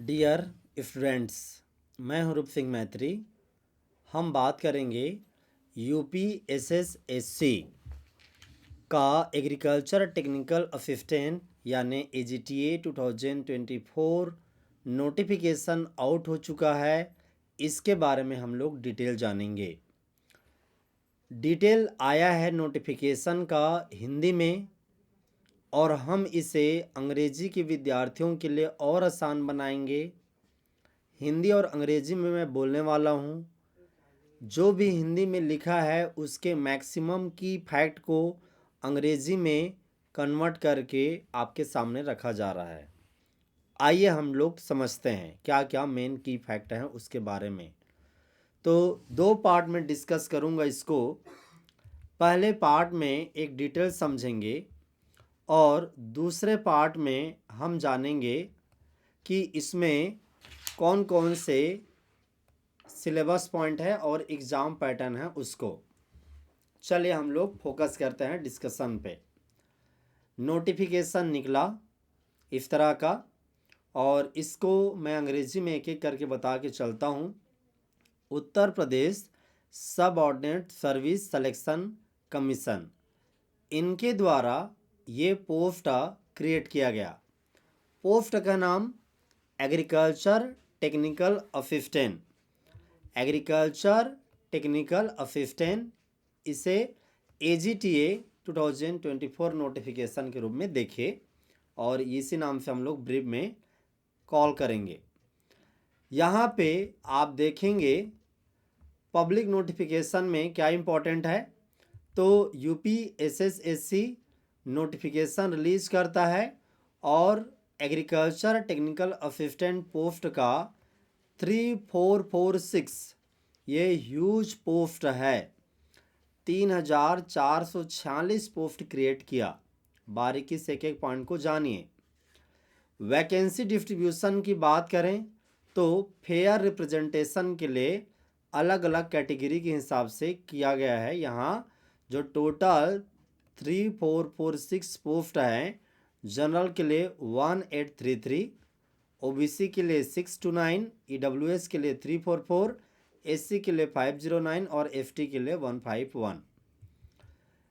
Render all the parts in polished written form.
Dear students, मैं हूँ रूप सिंह मैत्री। हम बात करेंगे यूपी एसएसएससी का एग्रीकल्चर टेक्निकल असिस्टेंट यानी एजीटीए 2024 नोटिफिकेशन आउट हो चुका है। इसके बारे में हम लोग डिटेल जानेंगे। डिटेल आया है नोटिफिकेशन का हिंदी में, और हम इसे अंग्रेजी के विद्यार्थियों के लिए और आसान बनाएंगे। हिंदी और अंग्रेजी में मैं बोलने वाला हूँ। जो भी हिंदी में लिखा है उसके मैक्सिमम की फैक्ट को अंग्रेजी में कन्वर्ट करके आपके सामने रखा जा रहा है। आइए हम लोग समझते हैं क्या क्या मेन की फैक्ट हैं उसके बारे में। तो दो पार्ट में डिस्कस करूंगा इसको। पहले पार्ट में एक डिटेल समझेंगे और दूसरे पार्ट में हम जानेंगे कि इसमें कौन कौन से सिलेबस पॉइंट है और एग्ज़ाम पैटर्न है उसको। चलिए हम लोग फोकस करते हैं डिस्कशन पे। नोटिफिकेशन निकला इस तरह का, और इसको मैं अंग्रेजी में एक एक करके बता के चलता हूँ। Uttar Pradesh subordinate service selection commission, इनके द्वारा ये पोस्ट क्रिएट किया गया। पोस्ट का नाम agriculture technical assistant, agriculture technical assistant, इसे एजीटीए 2024 नोटिफिकेशन के रूप में देखिए, और इसी नाम से हम लोग ब्रीफ में कॉल करेंगे। यहाँ पे आप देखेंगे पब्लिक नोटिफिकेशन में क्या इम्पोर्टेंट है। तो यूपी एसएसएससी नोटिफिकेशन रिलीज करता है, और एग्रीकल्चर टेक्निकल असिस्टेंट पोस्ट का 3446 ये ह्यूज पोस्ट है। 3446 पोस्ट क्रिएट किया। बारीकी से एक एक पॉइंट को जानिए। वैकेंसी डिस्ट्रीब्यूशन की बात करें तो फेयर रिप्रेजेंटेशन के लिए अलग अलग कैटेगरी के हिसाब से किया गया है। यहाँ जो टोटल 3446 पोस्ट है, जनरल के लिए 1833, ओबीसी के लिए 629, ईडब्ल्यूएस के लिए 344, एससी के लिए 509 और एसटी के लिए 151।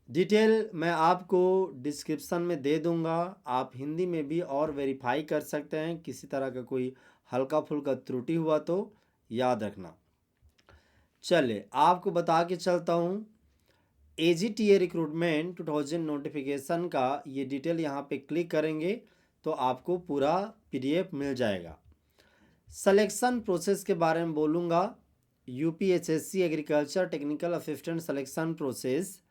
डिटेल मैं आपको डिस्क्रिप्शन में दे दूंगा। आप हिंदी में भी और वेरीफाई कर सकते हैं। किसी तरह का कोई हल्का फुल्का त्रुटि हुआ तो याद रखना। चलिए आपको बता के चलता हूँ। एजीटीए रिक्रूटमेंट 2000 नोटिफिकेशन का ये डिटेल यहाँ पे क्लिक करेंगे तो आपको पूरा पीडीएफ मिल जाएगा। सिलेक्शन प्रोसेस के बारे में बोलूँगा। UPSSC agriculture technical assistant selection process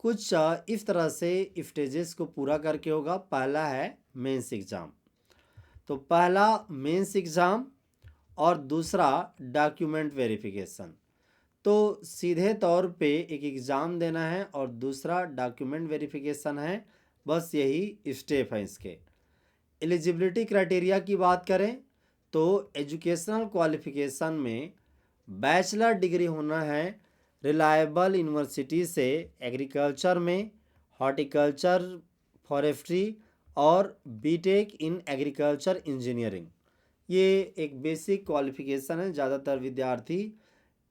कुछ इस तरह से स्टेजेस को पूरा करके होगा। पहला है मेंस एग्ज़ाम, तो पहला मेंस एग्ज़ाम और दूसरा डॉक्यूमेंट वेरिफिकेशन। तो सीधे तौर पे एक एग्ज़ाम देना है और दूसरा डॉक्यूमेंट वेरिफिकेशन है। बस यही स्टेप है इसके। एलिजिबिलिटी क्राइटेरिया की बात करें तो एजुकेशनल क्वालिफिकेशन में बैचलर डिग्री होना है रिलायबल यूनिवर्सिटी से एग्रीकल्चर में, हॉर्टिकल्चर, फॉरेस्ट्री और बीटेक इन एग्रीकल्चर इंजीनियरिंग। ये एक बेसिक क्वालिफिकेशन है। ज़्यादातर विद्यार्थी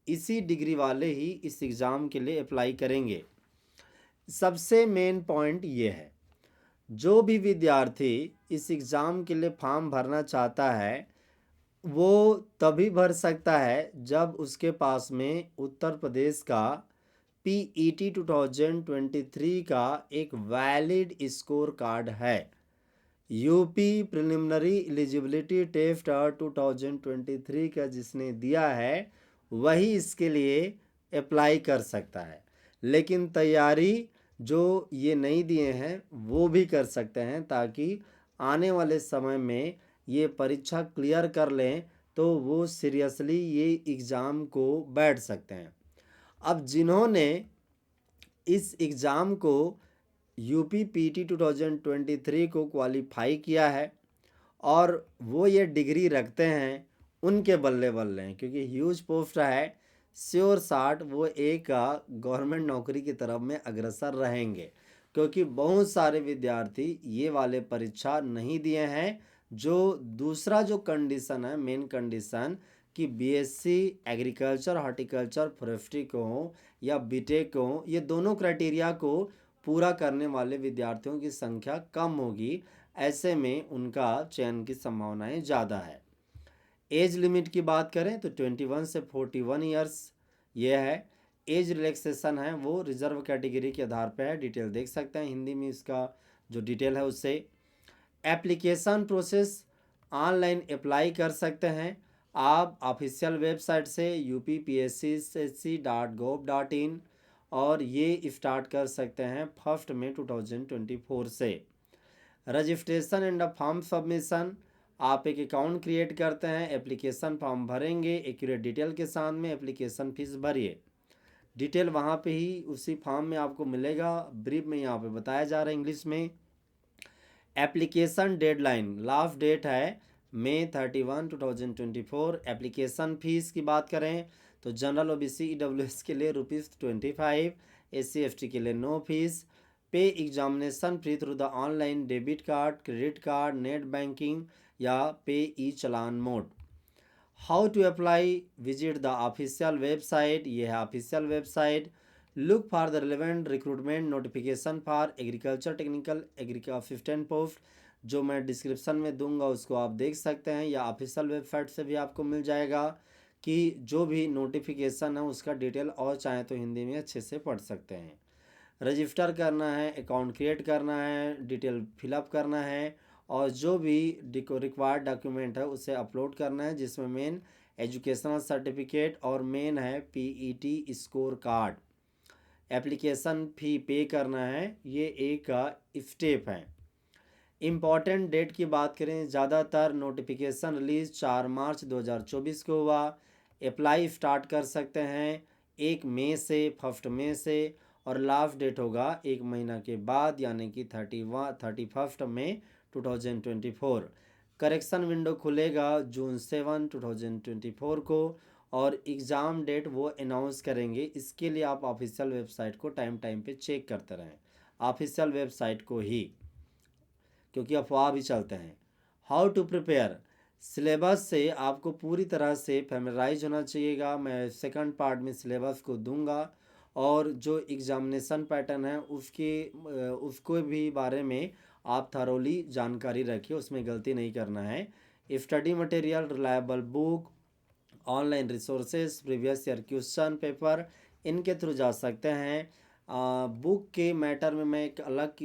इसी डिग्री वाले ही इस एग्ज़ाम के लिए अप्लाई करेंगे। सबसे मेन पॉइंट ये है, जो भी विद्यार्थी इस एग्ज़ाम के लिए फॉर्म भरना चाहता है वो तभी भर सकता है जब उसके पास में उत्तर प्रदेश का पीईटी 2023 का एक वैलिड स्कोर कार्ड है। यूपी प्रिलिमिनरी एलिजिबिलिटी टेस्ट 2023 का जिसने दिया है वही इसके लिए अप्लाई कर सकता है। लेकिन तैयारी जो ये नहीं दिए हैं वो भी कर सकते हैं, ताकि आने वाले समय में ये परीक्षा क्लियर कर लें तो वो सीरियसली ये एग्ज़ाम को बैठ सकते हैं। अब जिन्होंने इस एग्ज़ाम को यूपी पीटी 2023 को क्वालिफाई किया है और वो ये डिग्री रखते हैं, उनके बल्ले बल्ले हैं, क्योंकि ह्यूज पोस्ट है। श्योर शाट वो एक गवर्नमेंट नौकरी की तरफ में अग्रसर रहेंगे, क्योंकि बहुत सारे विद्यार्थी ये वाले परीक्षा नहीं दिए हैं जो दूसरा जो कंडीशन है, मेन कंडीशन, कि बीएससी एग्रीकल्चर, हॉर्टिकल्चर, फॉरेस्ट्री को हो या बीटेक को हो, ये दोनों क्राइटेरिया को पूरा करने वाले विद्यार्थियों की संख्या कम होगी, ऐसे में उनका चयन की संभावनाएं ज़्यादा है। एज लिमिट की बात करें तो 21 से 41 ईयर्स ये है। एज रिलैक्सेशन है वो रिजर्व कैटेगरी के आधार पर है, डिटेल देख सकते हैं हिंदी में इसका जो डिटेल है उससे। एप्लीकेशन प्रोसेस ऑनलाइन अप्लाई कर सकते हैं आप ऑफिशियल वेबसाइट से upscsc.gov.in, और ये स्टार्ट कर सकते हैं 1 मई 2024 से। रजिस्ट्रेशन एंड फॉर्म सबमिशन, आप एक अकाउंट क्रिएट करते हैं, एप्लीकेशन फॉर्म भरेंगे एक्यूरेट डिटेल के साथ में, एप्लीकेशन फीस भरिए, डिटेल वहाँ पे ही उसी फॉर्म में आपको मिलेगा, ब्रीफ में यहाँ पे बताया जा रहा है इंग्लिश में। एप्लीकेशन डेडलाइन लास्ट डेट है मई 31, 2024। एप्लीकेशन फीस की बात करें तो जनरल ओबीसी ईडब्ल्यूएस के लिए ₹25, SC/ST के लिए no fees. Pay examination fee through the online debit card, credit card, net banking या pay e challan mode. How to apply, visit the official website, ये है official website. Look for the relevant recruitment notification for agriculture technical assistant post, जो मैं description में दूंगा उसको आप देख सकते हैं, या ऑफिशियल वेबसाइट से भी आपको मिल जाएगा कि जो भी नोटिफिकेशन है उसका डिटेल, और चाहे तो हिंदी में अच्छे से पढ़ सकते हैं। रजिस्टर करना है, अकाउंट क्रिएट करना है, डिटेल फिलअप करना है, और जो भी रिक्वायर्ड डॉक्यूमेंट है उसे अपलोड करना है, जिसमें मेन एजुकेशनल सर्टिफिकेट और मेन है PET score card. Application fee पे करना है, ये एक स्टेप है। इम्पॉर्टेंट डेट की बात करें, ज़्यादातर नोटिफिकेशन रिलीज़ 4 मार्च 2024 को हुआ। अप्लाई स्टार्ट कर सकते हैं 1 मई से, 1 मई से, और लास्ट डेट होगा 1 महीना के बाद, यानी कि 31 मई 2024। करेक्शन विंडो खुलेगा जून 7, 2024 को, और एग्ज़ाम डेट वो अनाउंस करेंगे। इसके लिए आप ऑफिशियल वेबसाइट को टाइम पे चेक करते रहें, ऑफिशियल वेबसाइट को ही, क्योंकि अफवाह भी चलते हैं। हाउ टू प्रिपेयर, सिलेबस से आपको पूरी तरह से फेमराइज होना चाहिएगा। मैं सेकंड पार्ट में सिलेबस को दूंगा, और जो एग्जामिनेशन पैटर्न है उसको भी बारे में आप थरोली जानकारी रखिए, उसमें गलती नहीं करना है। Study material, reliable book, online resources, previous year question paper, इनके थ्रू जा सकते हैं। बुक के मैटर में मैं एक अलग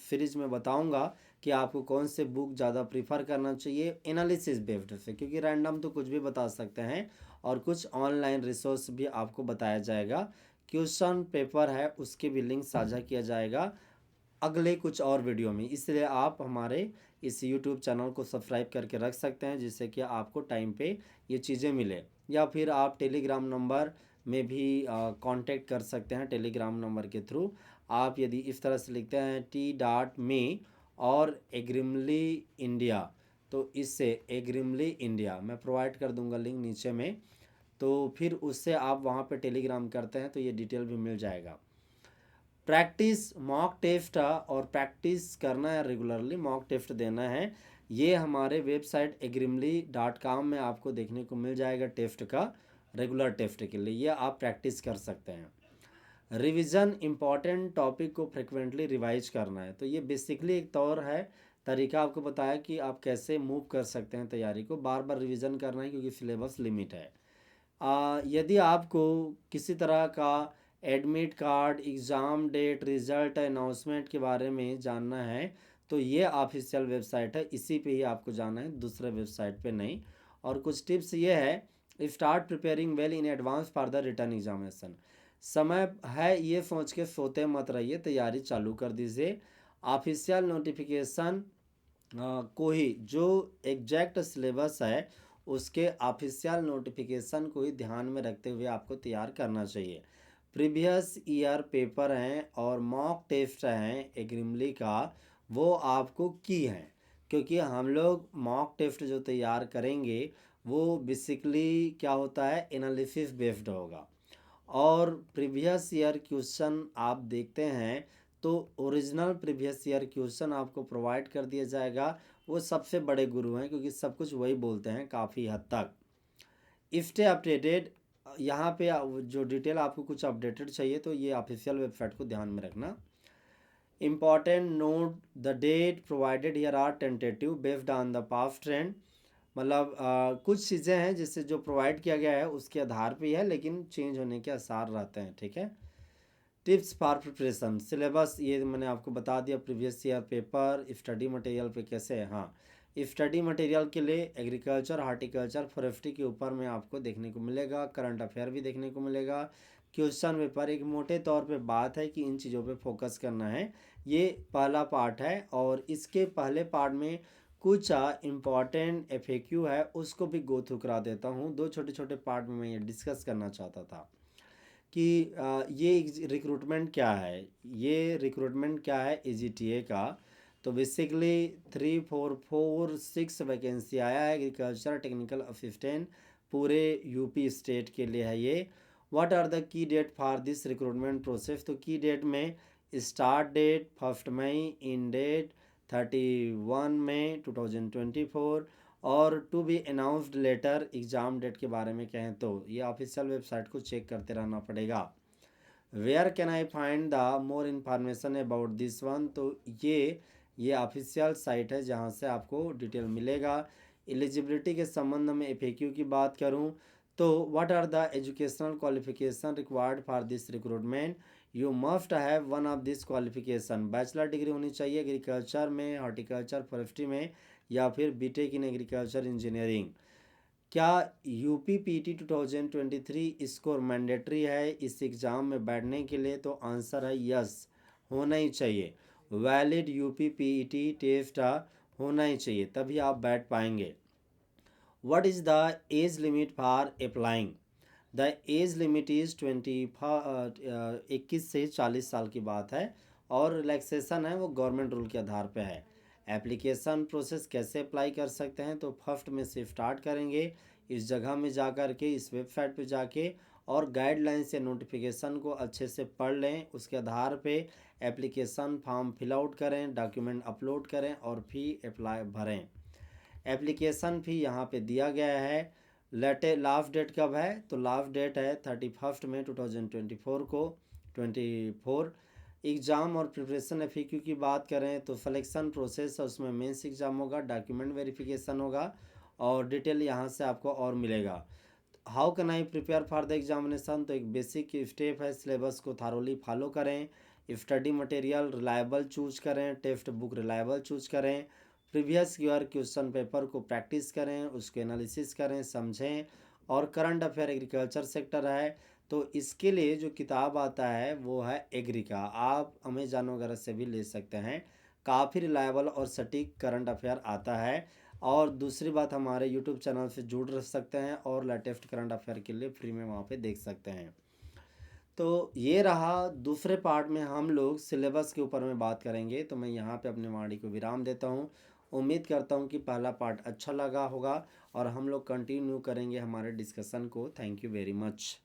सीरीज में बताऊंगा कि आपको कौन से बुक ज़्यादा प्रीफर करना चाहिए एनालिसिस बेस्ड से, क्योंकि रैंडम तो कुछ भी बता सकते हैं, और कुछ ऑनलाइन रिसोर्स भी आपको बताया जाएगा। क्वेश्चन पेपर है उसके भी लिंक साझा किया जाएगा अगले कुछ और वीडियो में, इसलिए आप हमारे इस यूट्यूब चैनल को सब्सक्राइब करके रख सकते हैं, जिससे कि आपको टाइम पे ये चीज़ें मिले। या फिर आप टेलीग्राम नंबर में भी कांटेक्ट कर सकते हैं, टेलीग्राम नंबर के थ्रू आप यदि इस तरह से लिखते हैं t.me और एग्रीमली इंडिया, तो इससे एग्रीमली इंडिया मैं प्रोवाइड कर दूंगा लिंक नीचे में, तो फिर उससे आप वहाँ पे टेलीग्राम करते हैं तो ये डिटेल भी मिल जाएगा। प्रैक्टिस मॉक टेस्ट, और प्रैक्टिस करना है रेगुलरली, मॉक टेस्ट देना है, ये हमारे वेबसाइट agrimly.com में आपको देखने को मिल जाएगा टेस्ट का, रेगुलर टेस्ट के लिए ये आप प्रैक्टिस कर सकते हैं। रिवीजन, इम्पॉर्टेंट टॉपिक को फ्रिक्वेंटली रिवाइज करना है, तो ये बेसिकली एक तौर है, तरीका आपको बताया कि आप कैसे मूव कर सकते हैं तैयारी को, बार बार रिवीजन करना है क्योंकि सिलेबस लिमिट है। यदि आपको किसी तरह का admit card, exam date, result, announcement के बारे में जानना है तो ये ऑफिशियल वेबसाइट है, इसी पे ही आपको जाना है, दूसरे वेबसाइट पे नहीं। और कुछ टिप्स ये है, start preparing well in advance for the return examination. समय है ये सोच के सोते मत रहिए, तैयारी चालू कर दीजिए। ऑफिशियल नोटिफिकेशन को ही, जो एग्जैक्ट सिलेबस है उसके ऑफिशियल नोटिफिकेशन को ही ध्यान में रखते हुए आपको तैयार करना चाहिए। प्रीवियस ईयर पेपर हैं और मॉक टेस्ट हैं एग्रीमली का, वो आपको की हैं, क्योंकि हम लोग मॉक टेस्ट जो तैयार करेंगे वो बेसिकली क्या होता है, एनालिसिस बेस्ड होगा। और प्रीवियस ईयर क्वेश्चन आप देखते हैं तो ओरिजिनल प्रीवियस ईयर क्वेश्चन आपको प्रोवाइड कर दिया जाएगा, वो सबसे बड़े गुरु हैं, क्योंकि सब कुछ वही बोलते हैं काफ़ी हद तक। स्टे अपडेटेड, यहाँ पे जो डिटेल आपको कुछ अपडेटेड चाहिए तो ये ऑफिशियल वेबसाइट को ध्यान में रखना। Important note, the date provided here are tentative based on the past trend. मतलब कुछ चीज़ें हैं जिससे जो प्रोवाइड किया गया है उसके आधार पे ही है, लेकिन चेंज होने के आसार रहते हैं, ठीक है। टिप्स फॉर प्रिपरेशन, सिलेबस ये मैंने आपको बता दिया, previous year paper, study material पे कैसे है। हाँ, स्टडी मटेरियल के लिए एग्रीकल्चर, हार्टिकल्चर, फॉरेस्ट्री के ऊपर में आपको देखने को मिलेगा, करंट अफेयर भी देखने को मिलेगा, क्वेश्चन पेपर। एक मोटे तौर पे बात है कि इन चीज़ों पे फोकस करना है। ये पहला पार्ट है, और इसके पहले पार्ट में कुछ इम्पॉर्टेंट FAQ है, उसको भी गो थ्रू करा देता हूँ। दो छोटे छोटे पार्ट में मैं ये डिस्कस करना चाहता था कि ये रिक्रूटमेंट क्या है। ये रिक्रूटमेंट क्या है AGTA का। तो बेसिकली 3 4 4 6 वैकेंसी आया है एग्रीकल्चर टेक्निकल असिस्टेंट, पूरे यूपी स्टेट के लिए है ये। What are the key date for this recruitment process, तो की डेट में स्टार्ट डेट 1 मई, इन डेट 31 मई 2024, और to be announced later. Exam date के बारे में कहें तो ये ऑफिशियल वेबसाइट को चेक करते रहना पड़ेगा। Where can I find the more information about this one, तो ये ऑफिशियल साइट है जहाँ से आपको डिटेल मिलेगा। एलिजिबिलिटी के संबंध में FAQ की बात करूँ तो what are the educational qualification required for this recruitment, you must have one of this qualification. Bachelor degree होनी चाहिए एग्रीकल्चर में, हॉर्टिकल्चर, फॉरेस्ट्री में, या फिर BTech इन एग्रीकल्चर इंजीनियरिंग। क्या UP PET 2023 स्कोर मैंडेटरी है इस एग्ज़ाम में बैठने के लिए, तो आंसर है यस, होना ही चाहिए। वैलिड UP PET टेस्ट होना ही चाहिए, तभी आप बैठ पाएंगे। What is the age limit for applying, the age limit is 21 से 40 साल की बात है, और रिलैक्सेशन है वो गवर्नमेंट रूल के आधार पे है। एप्लीकेशन प्रोसेस कैसे अप्लाई कर सकते हैं, तो फर्स्ट में से स्टार्ट करेंगे, इस जगह में जा कर के, इस वेबसाइट पे जाके, और गाइडलाइंस या नोटिफिकेशन को अच्छे से पढ़ लें। उसके आधार पे एप्लीकेशन फॉर्म फिल आउट करें, डॉक्यूमेंट अपलोड करें, और फी अप्लाई भरें। एप्लीकेशन फी यहाँ पे दिया गया है। लास्ट डेट कब है, तो लास्ट डेट है 31 मई 2024 को 24। एग्ज़ाम और प्रिपरेशन FAQ की बात करें तो सिलेक्शन प्रोसेस है, उसमें मेंस एग्ज़ाम होगा, डॉक्यूमेंट वेरिफिकेशन होगा, और डिटेल यहाँ से आपको और मिलेगा। How can I prepare for the examination, तो एक बेसिक स्टेप है, सिलेबस को थारोली फॉलो करें, स्टडी मटेरियल रिलायबल चूज करें, टेक्स्ट बुक रिलायबल चूज करें, प्रीवियस ईयर क्वेश्चन पेपर को प्रैक्टिस करें, उसको एनालिसिस करें, समझें, और करंट अफेयर एग्रीकल्चर सेक्टर है तो इसके लिए जो किताब आता है वो है एग्री का, आप अमेजॉन वगैरह से भी ले सकते हैं। काफ़ी रिलायबल और सटीक करंट अफेयर आता है। और दूसरी बात, हमारे यूट्यूब चैनल से जुड़ रह सकते हैं और लेटेस्ट करंट अफेयर के लिए फ्री में वहाँ पे देख सकते हैं। तो ये रहा, दूसरे पार्ट में हम लोग सिलेबस के ऊपर में बात करेंगे। तो मैं यहाँ पे अपने वाणी को विराम देता हूँ। उम्मीद करता हूँ कि पहला पार्ट अच्छा लगा होगा, और हम लोग कंटिन्यू करेंगे हमारे डिस्कशन को। Thank you very much.